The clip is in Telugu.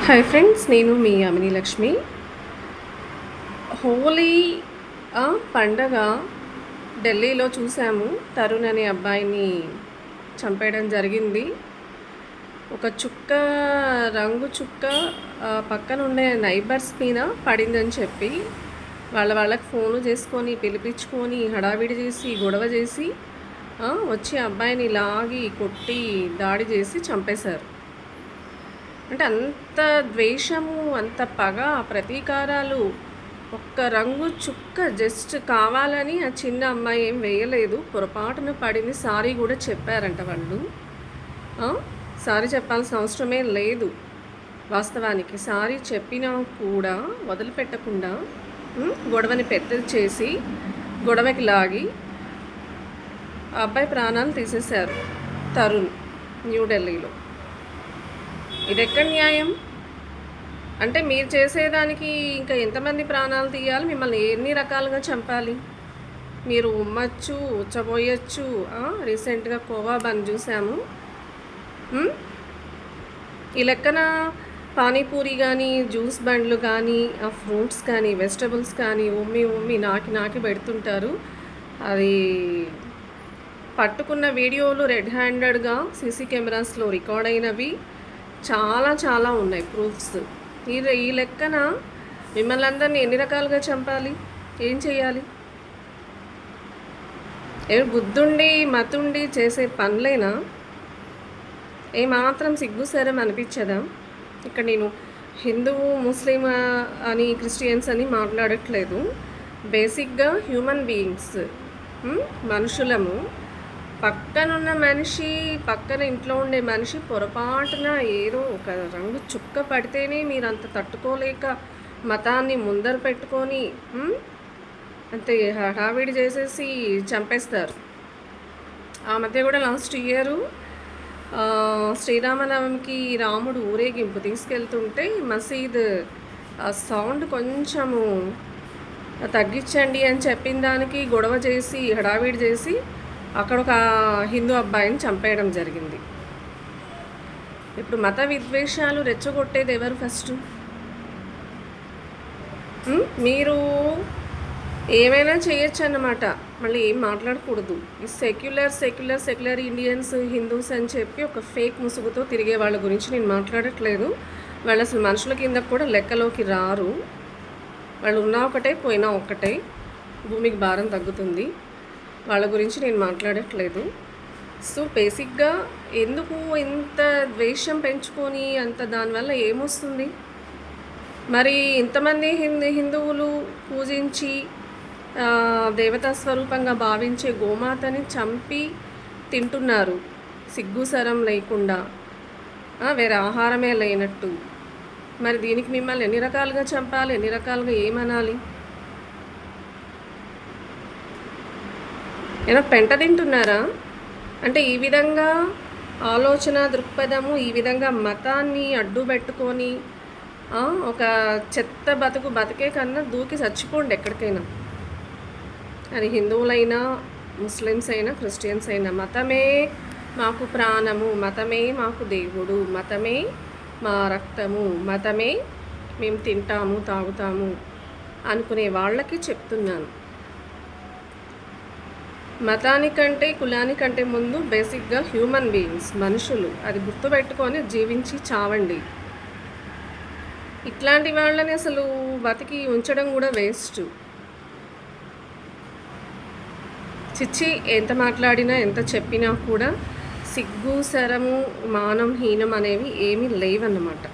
హాయ్ ఫ్రెండ్స్, నేను మీ అమిని లక్ష్మి. హోలీ పండగ ఢిల్లీలో చూసాము. తరుణ్ అనే అబ్బాయిని చంపేయడం జరిగింది. ఒక చుక్క, రంగు చుక్క పక్కన ఉండే నైబర్స్ మీద పడిందని చెప్పి వాళ్ళకి ఫోన్లు చేసుకొని పిలిపించుకొని హడావిడి చేసి గొడవ చేసి వచ్చి అబ్బాయిని లాగి కొట్టి దాడి చేసి చంపేశారు. అంటే అంత ద్వేషము, అంత పగ, ప్రతీకారాలు, ఒక్క రంగు చుక్క జస్ట్ కావాలని ఆ చిన్న అమ్మాయి ఏం వేయలేదు. పొరపాటున పడింది. సారీ కూడా చెప్పారంట వాళ్ళు. సారీ చెప్పాల్సిన అవసరమే లేదు. వాస్తవానికి సారీ చెప్పినా కూడా వదిలిపెట్టకుండా గొడవని పెద్దది చేసి గొడవకి లాగి ఆ అబ్బాయి ప్రాణాలు తీసేశారు. తరుణ్ న్యూఢిల్లీలో. ఇది ఎక్కడ న్యాయం? అంటే మీరు చేసేదానికి ఇంకా ఎంతమంది ప్రాణాలు తీయాలి? మిమ్మల్ని ఎన్ని రకాలుగా చంపాలి? మీరు ఉమ్మచ్చు, ఉచ్చబోయచ్చు. రీసెంట్గా కోవా బంద్ చూసాము. ఈ లెక్కన పానీపూరి కానీ, జ్యూస్ బండ్లు కానీ, ఆ ఫ్రూట్స్ కానీ, వెజిటబుల్స్ కానీ ఉమ్మి నాకి పెడుతుంటారు. అది పట్టుకున్న వీడియోలు రెడ్ హ్యాండెడ్గా సీసీ కెమెరాస్లో రికార్డ్ అయినవి చాలా ఉన్నాయి ప్రూఫ్స్. ఈ లెక్కన మిమ్మల్ని అందరినీ ఎన్ని రకాలుగా చంపాలి? ఏం చేయాలి? బుద్ధుండి మతుండి చేసే పనులేనా? ఏమాత్రం సిగ్గుసరం అనిపించదా? ఇక్కడ నేను హిందువు, ముస్లిం అని, క్రిస్టియన్స్ అని మాట్లాడట్లేదు. బేసిక్గా హ్యూమన్ బీయింగ్స్, మనుషులము. పక్కనున్న మనిషి, పక్కన ఇంట్లో ఉండే మనిషి పొరపాటున ఏదో ఒక రంగు చుక్క పడితేనే మీరు అంత తట్టుకోలేక మతాన్ని ముందర పెట్టుకొని అంతే హడావిడి చేసేసి చంపేస్తారు. ఆ మధ్య కూడా లాస్ట్ ఇయర్ శ్రీరామనవమికి రాముడు ఊరేగింపు తీసుకెళ్తుంటే మసీద్ సౌండ్ కొంచెము తగ్గించండి అని చెప్పిన దానికి గొడవ చేసి హడావిడి చేసి అక్కడ ఒక హిందూ అబ్బాయిని చంపేయడం జరిగింది. ఇప్పుడు మత విద్వేషాలు రెచ్చగొట్టేది ఎవరు? ఫస్ట్ మీరు ఏమైనా చేయొచ్చు అన్నమాట. మళ్ళీ ఏం మాట్లాడకూడదు. ఈ సెక్యులర్ ఇండియన్స్, హిందూస్ అని చెప్పి ఒక ఫేక్ ముసుగుతో తిరిగే వాళ్ళ గురించి నేను మాట్లాడట్లేదు. వాళ్ళు అసలు మనుషుల కింద కూడా లెక్కలోకి రారు. వాళ్ళు ఉన్నా ఒకటే, పోయినా ఒక్కటే. భూమికి భారం తగ్గుతుంది. వాళ్ళ గురించి నేను మాట్లాడట్లేదు. సో బేసిక్గా ఎందుకు ఇంత ద్వేషం పెంచుకొని అంత దానివల్ల ఏమొస్తుంది? మరి ఇంతమంది హిందువులు పూజించి దేవతా స్వరూపంగా భావించే గోమాతని చంపి తింటున్నారు సిగ్గుసరం లేకుండా, వేరే ఆహారమే లేనట్టు. మరి దీనికి మిమ్మల్ని ఎన్ని రకాలుగా చంపాలి? ఎన్ని రకాలుగా ఏమనాలి? ఏదో పెంట తింటున్నారా? అంటే ఈ విధంగా ఆలోచన దృక్పథము, ఈ విధంగా మతాన్ని అడ్డు పెట్టుకొని ఒక చెత్త బతికే కన్నా దూకి చచ్చిపోండి ఎక్కడికైనా. అది హిందువులైనా, ముస్లిమ్స్ అయినా, క్రిస్టియన్స్ అయినా. మతమే మాకు ప్రాణము, మతమే మాకు దేవుడు, మతమే మా రక్తము, మతమే మేము తింటాము తాగుతాము అనుకునే వాళ్ళకి చెప్తున్నాను. మతానికంటే కులానికంటే ముందు బేసిక్గా హ్యూమన్ బీయింగ్స్, మనుషులు. అది గుర్తుపెట్టుకొని జీవించి చావండి. ఇట్లాంటి వాళ్ళని అసలు బతికి ఉంచడం కూడా వేస్ట్. చిచ్చి, ఎంత మాట్లాడినా ఎంత చెప్పినా కూడా సిగ్గు, శరము, మానం, హీనం అనేవి ఏమీ లేవన్నమాట.